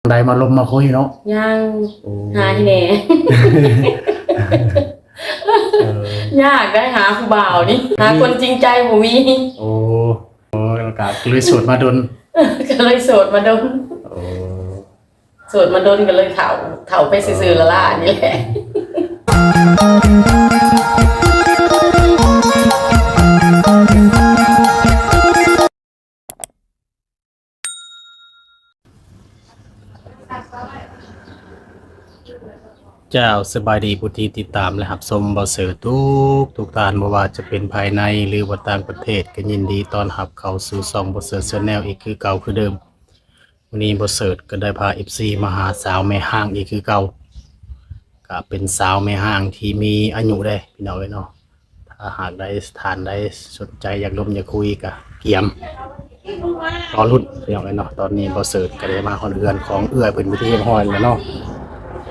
ได้มาลมมาคุยเนาะยังโอ้หาให้แหน่ เออยากได้หาผู้บ่าวนี่หาคนจริงใจบ่มี โอ้แล้วก็เลยสวดมาดนก็เลยโสดมาดนโอ้โสดมาดนก็เลยเฒ่าไปซื่อๆละล่ะนี่แหละเจ้าสบายดีผู้ที่ติดตามและรับชมบ่เสือทุกท่านบ่ว่าจะเป็นภายในหรือว่าต่างประเทศก็ยินดีต้อนรับเข้าสู่ช่องบ่เสือ Channel อีกคือเก่าคือเดิมวันนี้บ่เสือก็ได้พา FC มาหาสาวแม่ห้างอีกคือเก่าก็เป็นสาวแม่ห้างที่มีอายุได้พี่น้องเอ้ยเนาะถ้าหากได้ทานได้สนใจอยากร่วมอยากคุยก็เกียมรอรุ่นพี่น้องเอ้ยเนาะตอนนี้บ่เสือก็ได้มาฮอดเรือนของเอื้อยเพิ่นไปที่เรียบร้อยแล้วเนาะ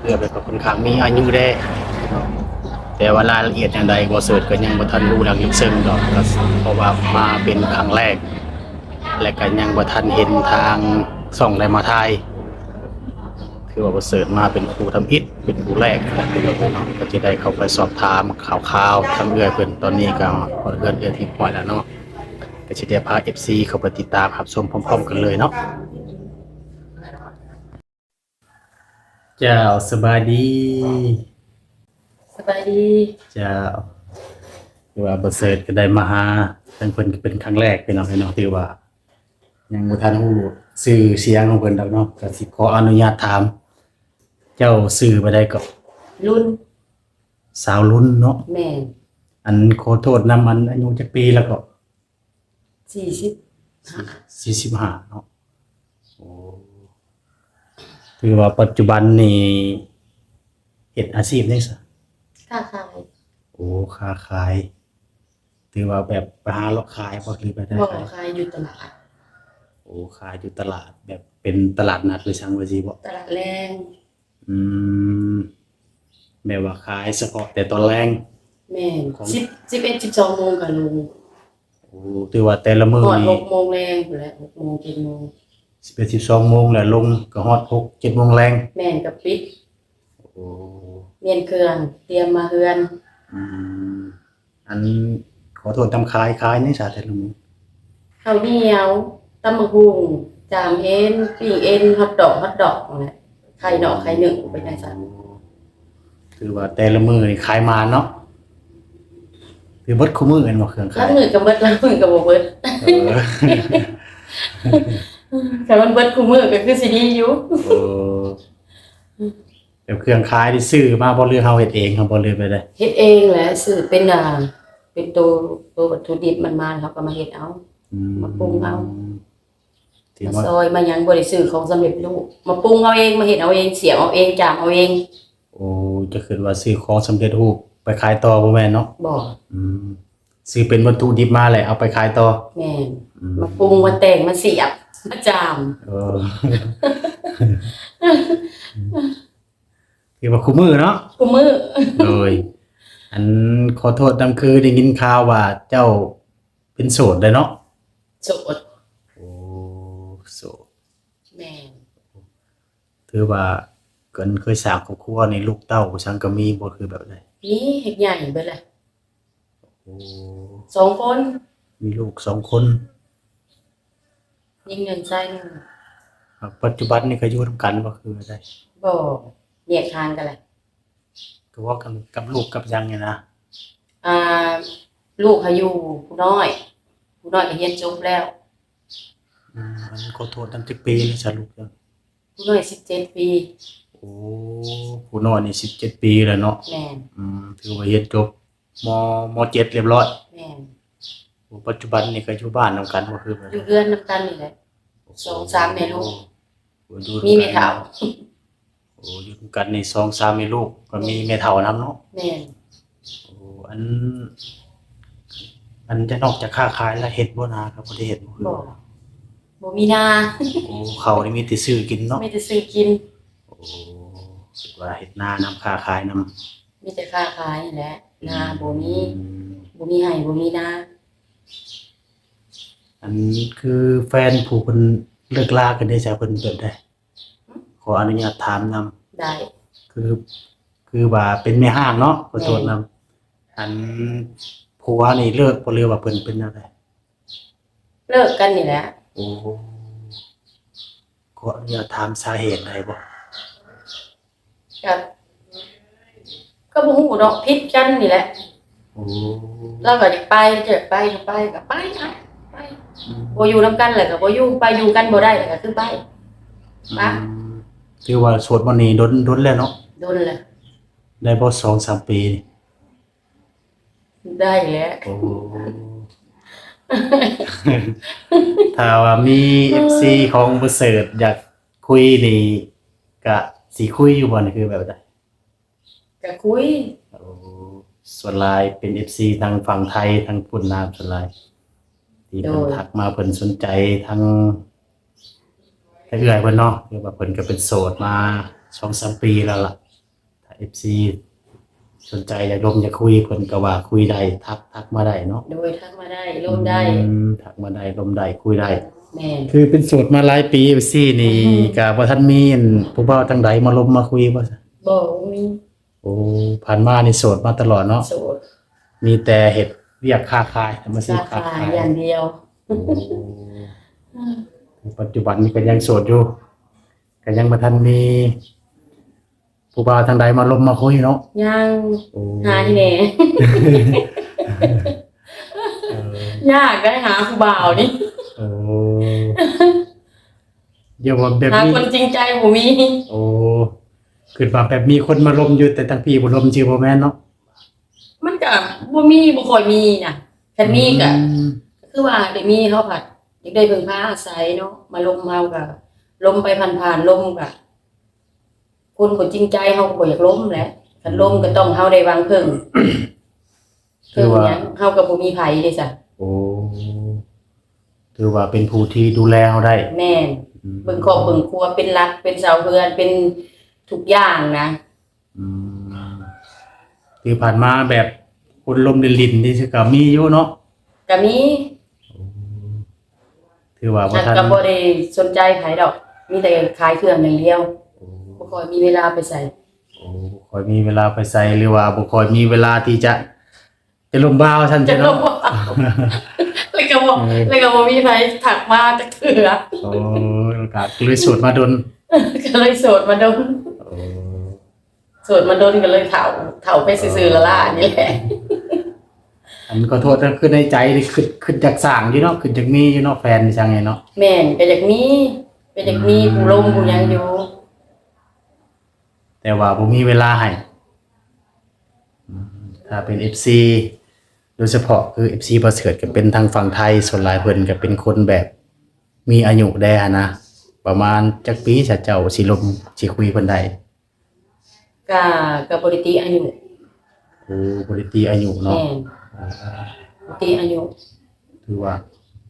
เอื้อยเพิ่นก็ค่อนข้างมีอายุได้ แต่ว่ารายละเอียดอย่างใดบ่เสิร์ชก็ยังบ่ทันรู้ดังลึกซึ้งดอกก็เพราะว่ามาเป็นครั้งแรกและก็ยังบ่ทันเห็นทางส่องได้มาถ่ายคือว่าบ่เสิร์ชมาเป็นครูทำอิฐเป็นครูแรกเป็นแบบนี้เนาะก็จะได้เข้าไปสอบถามข่าวๆทางเอื้อยเพิ่นตอนนี้ก็เอื้อยที่ปล่อยแล้วเนาะก็สิได้พา FC เข้าไปติดตามรับชมพร้อมๆกันเลยเนาะเจ้าสบายดีสบายดีเจ้าคือว่าบ่เสิร์ชก็ได้มาหาทางเพิ่นก็เป็นครั้งแรกพี่น้องที่ว่ายังบ่ทันรู้ชื่อเสียงของเพิ่นดอกเนาะก็สิขออนุญาตถามเจ้าชื่อบ่ได้ก็รุ่นสาวรุ่นเนาะแม่นอันขอโทษนำอันอายุจักปีแล้วก็45 45เนาะโอ้ถือว่าปัจจุบันนี่เฮ็ดอาชีพได้ซะค้าขายโอ้ค้าขายถือว่าแบบไปหาเลาะขายบ่หรือไปได้บ่ขาย ขายอยู่ตลาดโอ้ขายอยู่ตลาดแบบเป็นตลาดนัดหรือช่างว่าสิบ่ตลาดแรง อืมแบบว่าขายเฉพาะแต่ตอนแรงแม่น10 11 12โมงก็ลงโอ้ถือว่าแต่ละมื้อฮอดนี่6โมงแรงพู้นแหละ6โมง7โมง11 12โมงแล้วลงก็ฮอด6 7โมงแรงแม่นก็ปิดโอ้เมียนเครื่องเตรียมมาเฮือนอืมอันขอโทษทำขายในสาแต่ละมื้อข้าวเหนียวตำบักหุ่งจามเอ็นปิ้งเอ็นฮอทดอกนั่นแหละไข่นอกไข่นึ่งไปจังซั่นถือว่าแต่ละมื้อนี่ขายมาเนาะคือเบิดคุมื้อแม่นบ่เครื่องล้าขาง ยมือก็เบิดล้างมือก็บ่เบิด เออ แต่มันเบิดคู่มือก็คือสิดีอยู่เออแบบเครื่องขายที่ซื้อมาบ่หรือเฮาเฮ็ดเองครับบ่หรือไปได้ เฮ็ดเองแหละซื้อเป็นเป็นตัววัตถุดิบมันมาเขาก็มาเฮ็ดเอามาปรุงเอาที่มาว่าซอยมาหยังบ่ได้ซื้อของสำเร็จรูปมาปรุงเอาเองมาเฮ็ดเอาเองเสียบเอาเองจามเอาเองโอ้จะคิดว่าซื้อของสำเร็จรูปไปขายต่อบ่แม่นเนาะบ่อืมซื้อเป็นวัตถุดิบมาแหละเอาไปขายต่อแม่นมาปรุงมาแต่งมาเสียบมาจามเออคือว่าคู่มือเนาะคู่มือโดยอันขอโทษนำคือได้ยินข่าวว่าเจ้าเป็นโสดได้เนาะโสดโอ้โสดแม่นถือว่าเกินเคยสร้างครอบครัวนี่ลูกเต้าฉันก็มีบ่คือแบบใดนี่เฮ็ดใหญ่เบิดแหละโอ้2คนมีลูก2คนยิงหนึ่งชายหนึ่งปัจจุบันนี่ก็อยู่นำกันบ่คือแบบใดบ่แยกทางกันแหละก็ว่ากันกับลูกกับยังไงนะอ่าลูกเขาอยู่ผู้น้อยก็เรียนจบแล้วมันขอโทษนำจักปีนี่ซะลูกจังผู้น้อย17ปีโอ้ผู้น้อยนี่17ปีแล้วเนาะแม่นถือว่าเรียนจบมม.7เรียบร้อยแม่นโอ้ปัจจุบันนี่ก็อยู่บ้านนำกันบ่คือแบบอยู่เรือนนำกันนี่แหละ2 3แม่ลูกโอ้อยู่มีแม่เฒ่าโอ้อยู่นำกันนี่2 3แม่ลูกก็มีแม่เฒ่านำเนาะแม่นโอ้อันจะนอกจากค้าขายแล้วเฮ็ดบ่นาครับบ่ได้เฮ็ดบ่คือบ่มีนา โอ้เขานี่มีแต่ซื้อกินเนาะมีแต่ซื้อกินโอ้คิดว่าเฮ็ดนานำค้าขายนำมีแต่ค้าขายนี่แหละนาบ่มีให้บ่มีนาอันคือแฟนผู้เพิ่นเลิกลากันได้จ้ะเพิ่นแบบใดขอ ออนุญาตถามนำ ได้ คือว่าเป็นแม่ห้างเนาะขอโทษนำอันผัวนี่เลิกบ่หรือว่าเพิ่นเป็นอะไร เลิกกันนี่แหละ โอ้ขออนุญาตถามสาเหตุได้บ่ ก็ก็บ่ฮู้ดอกผิดกันนี่แหละ โอ้ เราก็อยากไปก็ไปก็ไปก็ไปนะไปบ่อยู่นํกันแหละก็บ่อยู่ไปอยู่กันบ่ได้ก็คือไปปะ คือว่าโสดมานี่ดนแล้วเนาะ โดนแหละ ได้บ่2-3 ปีนี่ ได้แหละ โอ้ ถ้าว่ามี FC ของบ่เสิร์ชอยากคุยนี่ก็สิคุยอยู่บ่นี่คือแบบใด ก็คุย โอ้ส่วนหลายเป็น FC ทางฝั่งไทยทางพุ่นน้ำส่วนหลายที่เพิ่นทักมาเพิ่นสนใจทางเอื้อยเพิ่นเนาะคือว่าเพิ่นก็เป็นโสดมา 2-3 ปีแล้วล่ะถ้า FC สนใจอยากลมอยากคุยเพิ่นก็ว่าคุยได้ทักมาได้เนาะ โดยทักมาได้ร่วมได้ ทักมาได้ลมได้คุยได้ แม่น คือเป็นโสดมาหลายปี FC นี่ก็บ่ทันมีอันผู้บ่าวทางใดมาลมมาคุยบ่ซะ บ่มี โอ้ผ่านมานี่โสดมาตลอดเนาะ โสด มีแต่เฮ็ดเวียกค้าขายทำอาชี สา พค้า ขา ขาย อย่างเดียว ปัจจุบันนี้ก็ยังโสดอยู่ก็ยังบ่ทันมีผู้บ่าวทางใดมาลมมาคุยเนาะ ยัง โอ้ หาที่แหน่ เออย ากได้หาผู้บ่าวนี่ โอ้เดี๋ยวว่าแบบ หา นี้ คนจริงใจบ่มี โอ้คือว่าแบบมีคนมาลมอยู่แต่ทางพี่บ่ลมชื่อบ่แม่นเนาะ มันก็บ่มีบ่ค่อยมีน่ะคันมีก็ คือว่าได้มีเขาผัดอยากได้เพิ่งพาอาศัยเนาะมาลมเฮาก็ลมไปผ่านๆลมก็คนบ่จริงใจเฮาก็บ่อยากล้มแหละคันล้มก็ต้องเฮาได้วางเพิ่ง คือว่า หยังเฮาก็บ่มีไผเด้ซะ โอ้ถือว่าเป็นผู้ที่ดูแลเราได้ แม่นเบิ่งครอบเบิ่งครัวเป็นหลักเป็นเสาเรือนเป็นทุกอย่างนะ อืมคือผ่านมาแบบคนลมลินๆนี่ก็มีอยู่เนาะ ก็มี ถือว่าบ่ แต่ ทัน ก็บ่ได้สนใจไผดอก มีแต่ขายเครื่องอย่างเดียวบ่ค่อยมีเวลาไปใส่ โอ้บ่ค่อยมีเวลาไปใส่หรือว่าบ่ค่อยมีเวลาที่จะลมบ่าวท่าน จะ จะ ล เนาะ มว่าแล้วก็บ่มีไผถักมาจักเทื่อ โอ้ก็เลยโสดมาดน ก็เลยโสดมาโดน โอ้ โสดมาโดนก็เลยเฒ่าไปซื่อๆละล่ะนี่แหละ อันขอโทษนะคือในใจนี่คืออยากสร้างอยู่เนาะคืออยากมีอยู่เนาะแฟนนี่จังไงเนาะ แม่นก็อยากมีผู้ลมผู้หยังอยู่ แต่ว่าบ่มีเวลาให้ถ้าเป็น FC โดยเฉพาะคือ FC บ่เสิร์ชก็เป็นทางฝั่งไทยส่วนหลายเพิ่นก็เป็นคนแบบมีอายุแดนะ ประมาณจักปีถ้าเจ้าสิลมสิคุยเพิ่นได้ ก็บ่ได้ติอายุ โอ้บ่ได้ตีอายุเนาะ แม่นบ่ติอายุ ถือว่า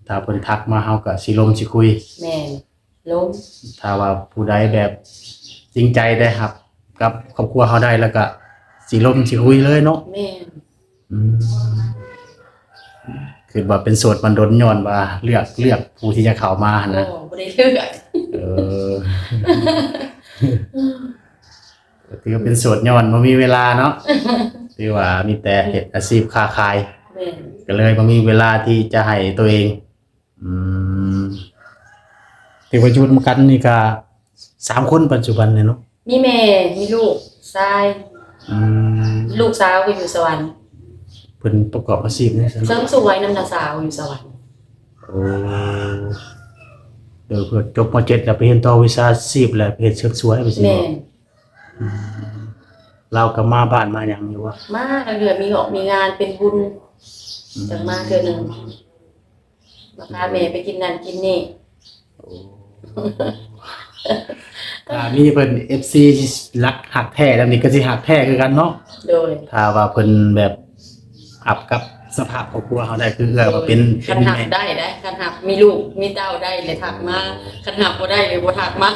ถ้าเพิ่นทักมาเฮาก็สิลมสิคุย แม่นลม ถ้าว่าผู้ใดแบบจริงใจได้ครับ กับครอบครัวเฮาได้แล้วก็สิลมสิคุยเลยเนาะ แม่น อืมคือว่าเป็นโสดมันดนย้อนว่าเลือกผู้ที่จะเข้ามาหั่น โอ้ นะ บ่ได้เลือก เออถือว่าเป็นโสดย้อนบ่มีเวลาเนาะถือว่ามีแต่เฮ็ดอาชีพค้าขาย แม่น ก็เลยบ่มีเวลาที่จะให้ตัวเอง อืมถือว่าอยู่นำกันนี่ก็3 คนปัจจุบันเนี่ยเนาะ มีแม่มีลูกชาย อืม ลูกสาวก็อยู่สวรรค์ เพิ่นประกอบอาชีพนี่ซั่น เสริ เนาะ มสวยน้ำตาสาวอยู่สวรรค์ โอ้เดี๋ยวเพิ่นจบม .7 แล้วไปเรียนต่อวิชาชีพแล้วไปเฮ็ดเสริมสวยไปสิ แม่ เนาะ น เราก็มาบ้านมาหยังอยู่ว่า มาเดือนมีออกมีงานเป็นบุญจังมาเทื่อหนึงมาพาแม่ไปกินนั่นกินนี่ ถ้ามีเพิ่น FC รักหักแท้แล้วนี่ก็สิหักแท้คือกันเนาะ โดย ถ้าว่าเพิ่นแบบอับกับสภาพครอบครัวเขาได้คือเอื้อว่าเป็น คันหักได้คันหักมีลูกมีเต้าได้เลยถักมาคันหักบ่ได้เลยบ่ถักมา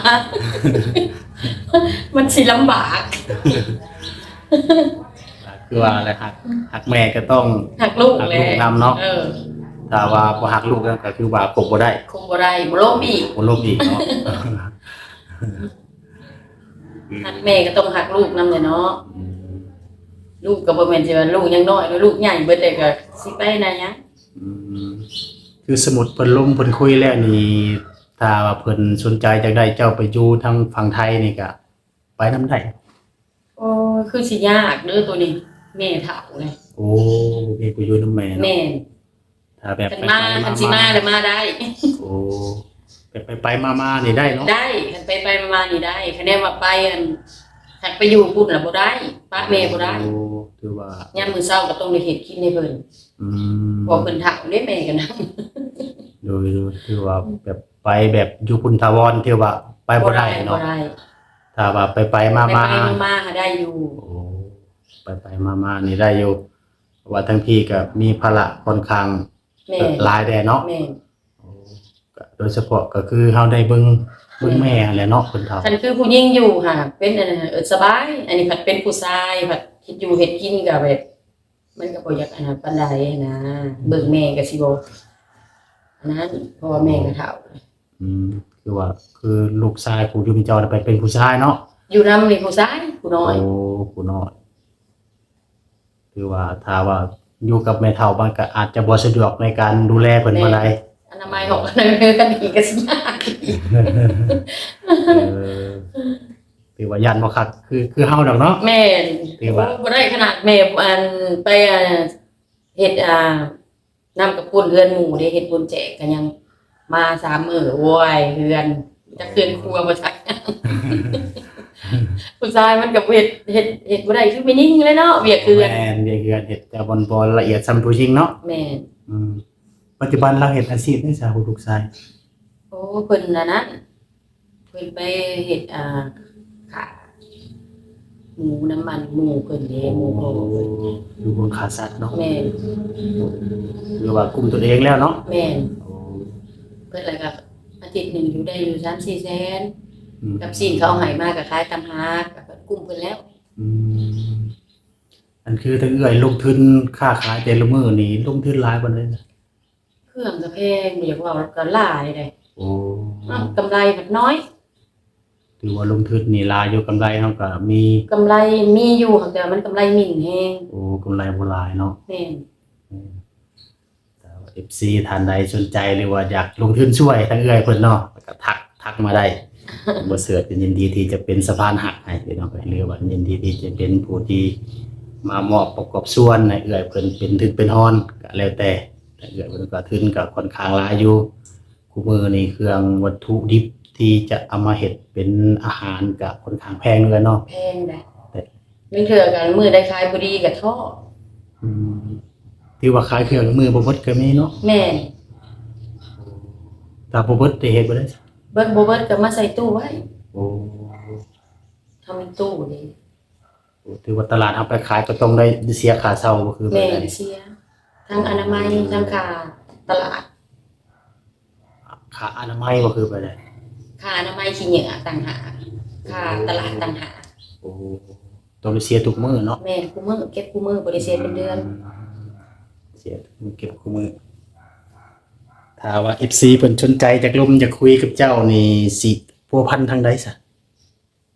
มันสิลำบาก คือว่าอะไรหักแม่ก็ต้อง หักลูก หัก แห ลู ละ กนำเนาะ ออ ถ้าว่าบ่หักลูกก็คือว่าคบบ่ได้ คงบ่ได้บ่ล้มอีก บ่ลบอีกเนาะ หักแม่ก็ต้องหักลูกนำแหละเนาะลูกก็บ่แม่นสิว่าลูกยังน้อยลูกใหญ่เบิดเลยก็สิไปไหนหยัง อืมคือสมมุติเพิ่นลมเพิ่นคุยแล้วนี่ถ้าว่าเพิ่นสนใจอยากได้เจ้าไปอยู่ทางฝั่งไทยนี่ก็ไปนำได้ โอ้คือสิยากเด้อตัวนี้แม่เฒ่าเลย โอ้เฮ็ดไปอยู่นำแม่เนาะ แม่น ถ้าแบบ คันมาคันสิมาแล้วมาได้ โอ้ไปมาๆนี่ได้เนาะ ได้คันไปมาๆนี่ได้คะแนนว่าไปอันหักไปอยู่พุ่นล่ะบ่ได้ป้าแม่บ่ได้ โอ้ถือว่าย ามมื้อเช้าก็ต้องได้เฮ็ดกินให้เพิ่น อืม พอเพิ่นเฒ่าเด้แม่ก็นำ โดยถือว่าแบบไปแบบอยู่พุนทาวรที่ว่าไปบ่ได้เนาะ บ่ได้ ถ้าว่าไปมา ไปมาหาได้อยู่ โอ้ไปมานี่ได้อยู่เพราะว่าทั้งพี่ก็มีภาระค่อนข้าง แม่ หลายแด่เนาะ แม่ โอ้ก็โดยเฉพาะก็คือเฮาได้เบิ่งแม่แหละเนาะคนเฒ่า คันคือผู้หญิงอยู่ค่ะเป็นอันนั้นสบาย อันนี้ผัดเป็นผู้ชายผัดคิดอยู่เฮ็ดกินก็แบบมันก็บ่อยากอันนั้นปานใดนะเบิ่งแม่ก็สิบ่อันนั้นเพราะว่าแม่ก็เฒ่า อืมคือว่าคือลูกชายผู้อยู่มีเจ้าน่ะไปเป็นผู้ชายเนาะ อยู่นำนี่ผู้ชายผู้น้อย โอ้ผู้น้อยคือว่าถ้าว่าอยู่กับแม่เฒ่ามันก็อาจจะบ่สะดวกในการดูแลเพิ่นปานใด อนามัยของอนามัยกันอีกก็สิยากอีก เออถือว่ายันบ่คักคือเฮาดอกเนาะ แม่น ถือว่า บ่ได้ขนาดแม่อันไปเฮ็ดนำกับปุ้นเฮือนหมู่ได้เฮ็ดบุญแจกก็ยังมา3มื้อโอ้ยเฮือนจะเฮือนครัวบ่จัก ผู้ชายมันก็เฮ็ดบ่ได้คือไม่นิ่งเลยเนาะเวียกเฮือน แม่นเวียกเฮือนเฮ็ดแต่บ่ละเอียดส่ำผู้หญิงเนาะ แม่น อืมปัจจุบันเราเฮ็ดอาชีพในสาผู้ลูกชาย โอ้เพิ่นน่ะนะเพิ่นไปเฮ็ดขาหมูน้ำมันหมูเพิ่นเด้หมูโหเพิ่น อยู่บนขาสัตว์เนาะ แม่น หรือว่ากลุ่มตัวเองแล้วเนาะ แม่น โอ้ เพิ่นแล้วก็อาทิตย์หนึงอยู่ได้อยู่ 3-4 แสน อืม กับสิ่งเขาเอาให้มาก็ขายตำหากก็เพิ่นกุ้มเพิ่นแล้ว อืมอันคือถ้าเอื้อยลงทุนค้าขายแต่ละมื้อนี่ลงทุนหลายปานใดนะ เครื่องก็แพงบ่อยากเว้าก็หลายเด้ โอ้ กำไรมันน้อย ถือว่าลงทุนนี่หลายอยู่กำไรเฮาก็มี กำไรมีอยู่ค่ะแต่ว่ามันกำไรหมิ่นแฮง โอ้กำไรบ่หลายเนาะ แม่น แต่ว่า FC ท่านใดสนใจหรือว่าอยากลงทุนช่วยทางเอื้อยเพิ่นเนาะก็ทักมาได้ บ่เสือก็ยินดีที่จะเป็นสะพานหักให้พี่น้องหรือว่ายินดีที่จะเป็นผู้ที่มามอบประกอบส่วนให้เอื้อยเพิ่นเป็นถึงเป็นฮอนก็แล้วแต่เอื้อยเพิ่นก็ทุนก็ค่อนข้างหลายอยู่คู่มือนี่เครื่องวัตถุดิบที่จะเอามาเฮ็ดเป็นอาหารก็ค่อนข้างแพงเลยเนาะ แพงได้บางเทื่อกันมื้อได้ขายบ่ดีก็ท้อ อืมที่ว่าขายเครื่องมือบ่เบิดก็มีเนาะ แม่น ถ้าบ่เบิดได้เฮ็ดบ่ได้ เบิดบ่เบิดก็มาใส่ตู้ไว้ โอ้ ทำเป็นตู้นี่ ถือว่าตลาดเอาไปขายก็ต้องได้เสียค่าเช่าบ่คือ แม่ แบบ น ใด เสียทั้งอนามัยทั้งค่าตลาด ค่าอนามัยบ่คือแบบใด ค่าอนามัยขี้เหงื่อต่างหากค่าตลาดต่างหาก โอ้ต้องได้เสียทุกมื้อเนาะ แม่นกูมื้อเก็บกูมื้อบ่ได้เสียเป็นเดือน เสียทุกมื้อเก็บคู่มื้อถ้าว่า FC เพิ่นสนใจอยากลมอยากคุยกับเจ้านี่สิพัวพันทางใดซะ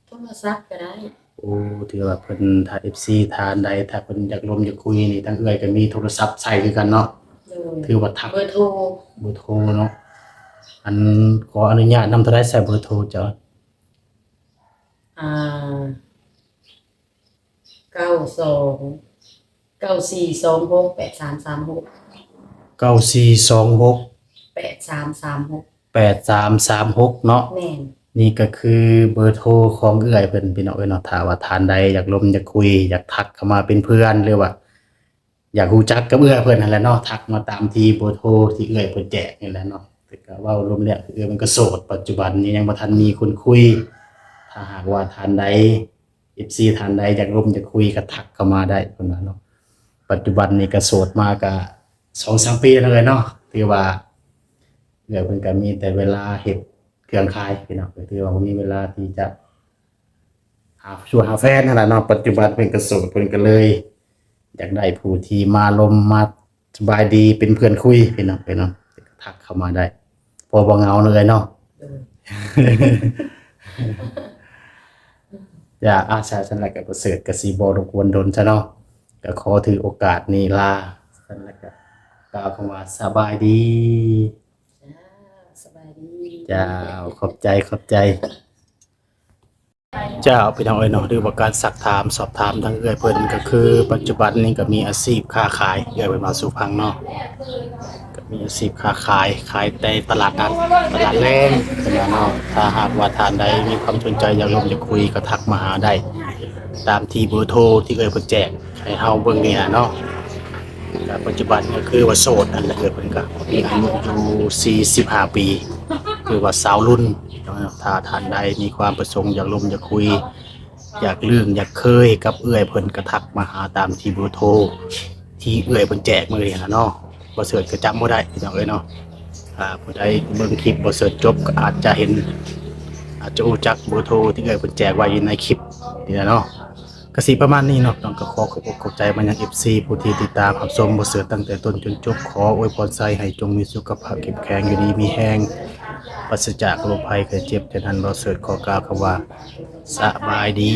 โทรศัพท์ก็ได้ โอ้ถือว่าเพิ่นถ้า FC ทานใดถ้าเพิ่นอยากลมอยากคุยนี่ทางเอื้อยก็มีโทรศัพท์ใช้คือกันเนาะ โดย ถือว่าทัก เบอร์โทร เบอร์โทรเนาะอันขออนุญาตนำโทรศัพท์เบอร์โทรเจ้า อ่า92 9426 8336 9426 8336 8336เนาะ แม่น นี่ก็คือเบอร์โทรของเอื้อยเพิ่นพี่น้องเอ้ยเนาะถ้าว่าทานใดอยากลมอยากคุยอยากทักเข้ามาเป็นเพื่อนหรือว่า อยากรู้จักกับเอื้อยเพิ่นนั่นแหละเนาะทักมาตามที่เบอร์โทรที่เอื้อยเพิ่นแจกนี่แหละเนาะแต่ก็เว้ารวมแล้วคือเอื้อยมันก็โสดปัจจุบันนี้ยังบ่ทันมีคนคุย ถ้าหากว่าทานใด FC ทานใดอยากลมอยากคุยก็ทักเข้ามาได้เพิ่นว่าเนาะปัจจุบันนี้ก็โสดมาก็ 2-3 ปีแล้วเลยเนาะถือว่าเอื้อยเพิ่นก็มีแต่เวลาเฮ็ดเครื่องขายพี่น้องก็ถือว่าบ่มีเวลาที่จะหาแฟนนั่นแหละเนาะปัจจุบันเพิ่นก็โสดเพิ่นก็เลย อยากได้ผู้ที่มาลมมาสบายดีเป็นเพื่อนคุยพี่น้องทักเข้ามาได้พอบ่เหงาเลยเนาะ โดย อย่าอาสาสนักกับประเสริฐกสิบรบกวนดนซะเนาะก็ขอถือโอกาสนี้ลาสนักกับกล่าวคำว่าสบายดี สบายดี เจ้าขอบใจขอบใจ เจ้าพี่น้องเอ้ยเนาะหรือว่าการสักถามสอบถามทางเอื้อยเพิ่นก็คือปัจจุบันนี้ก็มีอาชีพค้าขายเอื้อยเพิ่นมาสู่พังเนาะก็มีอาชีพค้าขายขายในตลาดนัดตลาดแรงเพิ่นว่าเนาะถ้าหากว่าท่านใดมีความสนใจอยากร่วมอยากคุยก็ทักมาหาได้ตามที่เบอร์โทรที่เอื้อยเพิ่นแจ้งให้เฮาเบิ่งนี่ล่ะเนาะก็ปัจจุบันก็คือว่าโสดนั่นแหละเอื้อยเพิ่นก็มีอายุอยู่45ปีคือว่าสาวรุ่นถ้าท่านใดมีความประสงค์อยากร่วมอยากคุย อยากลืมอยากเคยกับเอื้อยเพิ่นกระทักมาหาตามที่เบอร์โทรที่เอื้อยเพิ่นแจกมื้อนี้ล่ะเนาะบ่เสิร์ชก็จำบ่ได้พี่น้องเอ้ยเนาะผู้ใดเบิ่งคลิปบ่เสิร์ชจบก็อาจจะเห็นอาจจะรู้จักเบอร์โทรที่เอื้อยเพิ่นแจกไว้อยู่ในคลิปนี่แหละเนาะก็สิประมาณนี้เนาะน้องก็ขอขอบอกขอบใจมายัง FC ผู้ที่ติดตามรับชมบ่เสิร์ชตั้งแต่ต้นจนจบขออวยพรใส่ให้จงมีสุขภาพเข้มแข็งอยู่ดีมีแรงปราศจากโรคภัยไข้เจ็บฉะนั้นบ่เสิร์ชขอกล่าวคำว่าสบายดี